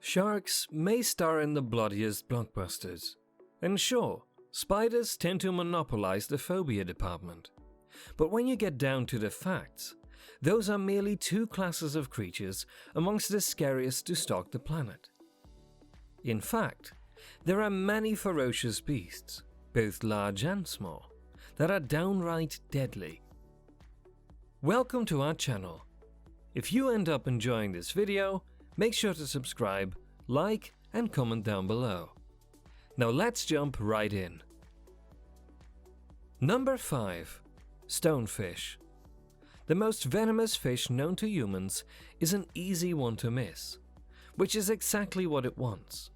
Sharks may star in the bloodiest blockbusters. And sure, spiders tend to monopolize the phobia department. But when you get down to the facts, those are merely two classes of creatures amongst the scariest to stalk the planet. In fact, there are many ferocious beasts, both large and small, that are downright deadly. Welcome to our channel. If you end up enjoying this video, make sure to subscribe, like and comment down below. Now let's jump right in. Number 5. Stonefish. The most venomous fish known to humans is an easy one to miss, which is exactly what it wants.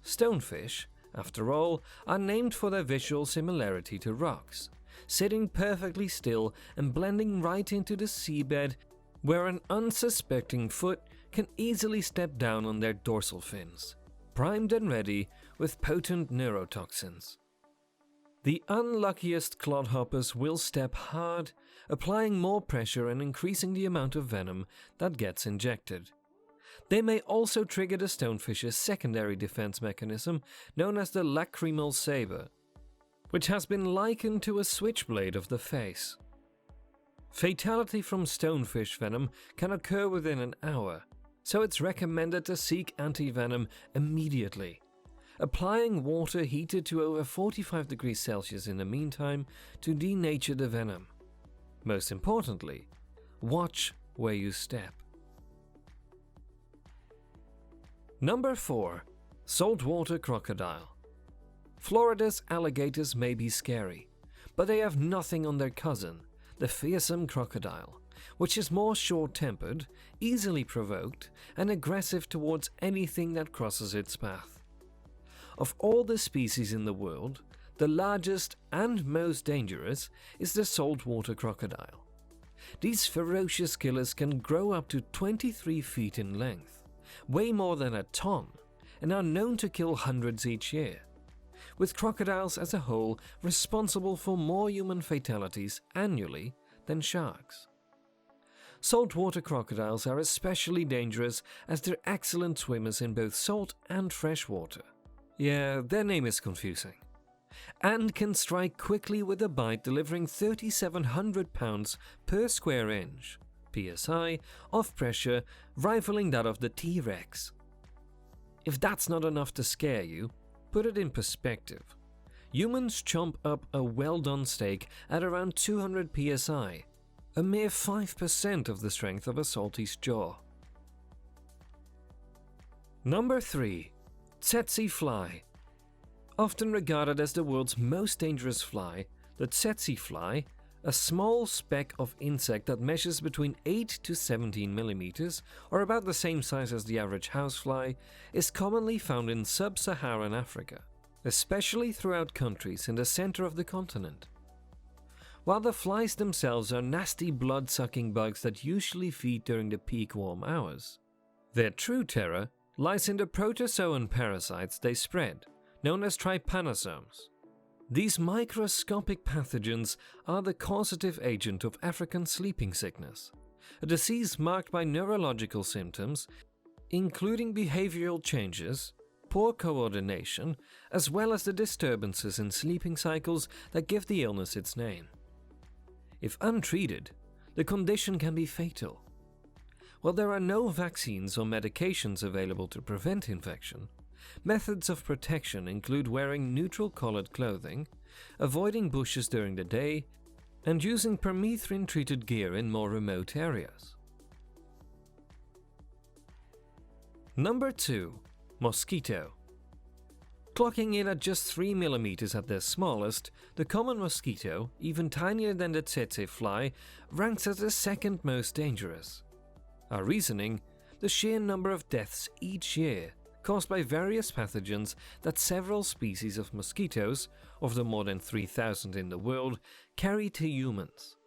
Stonefish, after all, are named for their visual similarity to rocks, sitting perfectly still and blending right into the seabed, where an unsuspecting foot can easily step down on their dorsal fins, primed and ready with potent neurotoxins. The unluckiest clodhoppers will step hard, applying more pressure and increasing the amount of venom that gets injected. They may also trigger the stonefish's secondary defense mechanism known as the lacrimal saber, which has been likened to a switchblade of the face. Fatality from stonefish venom can occur within an hour, so it's recommended to seek anti-venom immediately, applying water heated to over 45 degrees Celsius in the meantime to denature the venom. Most importantly, watch where you step. Number 4. Saltwater crocodile. Florida's alligators may be scary, but they have nothing on their cousin, the fearsome crocodile, which is more short-tempered, easily provoked, and aggressive towards anything that crosses its path. Of all the species in the world, the largest and most dangerous is the saltwater crocodile. These ferocious killers can grow up to 23 feet in length, weigh more than a ton, and are known to kill hundreds each year, with crocodiles as a whole responsible for more human fatalities annually than sharks. Saltwater crocodiles are especially dangerous as they're excellent swimmers in both salt and fresh water. Yeah, their name is confusing. And can strike quickly with a bite, delivering 3,700 pounds per square inch, psi, of pressure, rivaling that of the T-Rex. If that's not enough to scare you, put it in perspective. Humans chomp up a well-done steak at around 200 psi, a mere 5% of the strength of a salty's jaw. Number 3. Tsetse fly. Often regarded as the world's most dangerous fly, the tsetse fly, a small speck of insect that measures between 8 to 17 millimeters, or about the same size as the average housefly, is commonly found in sub-Saharan Africa, especially throughout countries in the center of the continent. While the flies themselves are nasty blood-sucking bugs that usually feed during the peak warm hours, their true terror lies in the protozoan parasites they spread, known as trypanosomes. These microscopic pathogens are the causative agent of African sleeping sickness, a disease marked by neurological symptoms, including behavioral changes, poor coordination, as well as the disturbances in sleeping cycles that give the illness its name. If untreated, the condition can be fatal. While there are no vaccines or medications available to prevent infection, methods of protection include wearing neutral-colored clothing, avoiding bushes during the day, and using permethrin-treated gear in more remote areas. Number 2. Mosquito. Clocking in at just 3 millimeters at their smallest, the common mosquito, even tinier than the tsetse fly, ranks as the second most dangerous. Our reasoning: the sheer number of deaths each year caused by various pathogens that several species of mosquitoes, of the more than 3,000 in the world, carry to humans.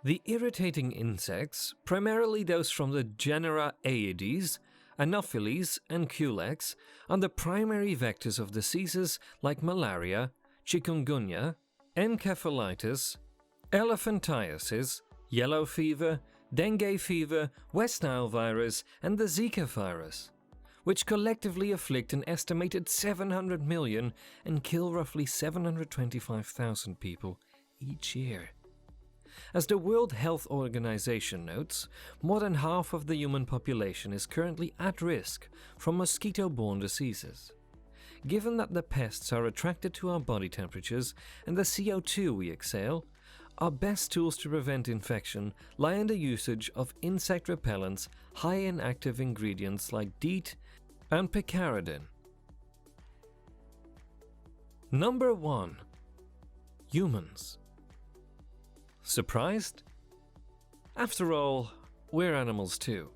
The irritating insects, primarily those from the genera Aedes, Anopheles and Culex, are the primary vectors of diseases like malaria, chikungunya, encephalitis, elephantiasis, yellow fever, dengue fever, West Nile virus, and the Zika virus, which collectively afflict an estimated 700 million and kill roughly 725,000 people each year. As the World Health Organization notes, more than half of the human population is currently at risk from mosquito-borne diseases. Given that the pests are attracted to our body temperatures and the CO2 we exhale, our best tools to prevent infection lie in the usage of insect repellents high in active ingredients like DEET and picaridin. Number 1. Humans. Surprised? After all, we're animals too.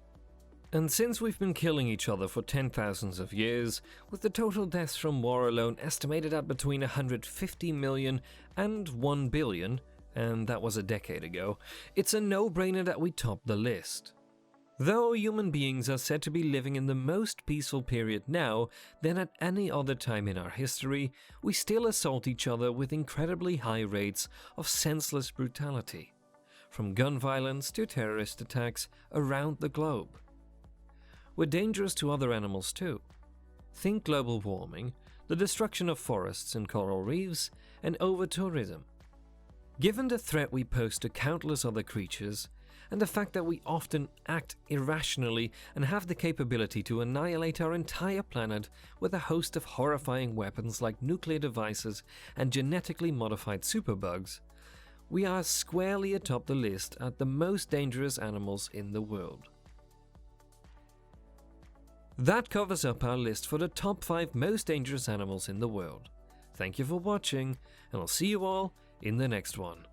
And since we've been killing each other for 10,000s of years, with the total deaths from war alone estimated at between 150 million and 1 billion, and that was a decade ago, it's a no-brainer that we top the list. Though human beings are said to be living in the most peaceful period now than at any other time in our history, we still assault each other with incredibly high rates of senseless brutality, from gun violence to terrorist attacks around the globe. We're dangerous to other animals too. Think global warming, the destruction of forests and coral reefs, and over-tourism. Given the threat we pose to countless other creatures, and the fact that we often act irrationally and have the capability to annihilate our entire planet with a host of horrifying weapons like nuclear devices and genetically modified superbugs, we are squarely atop the list at the most dangerous animals in the world. That covers up our list for the top 5 most dangerous animals in the world. Thank you for watching, and I'll see you all in the next one.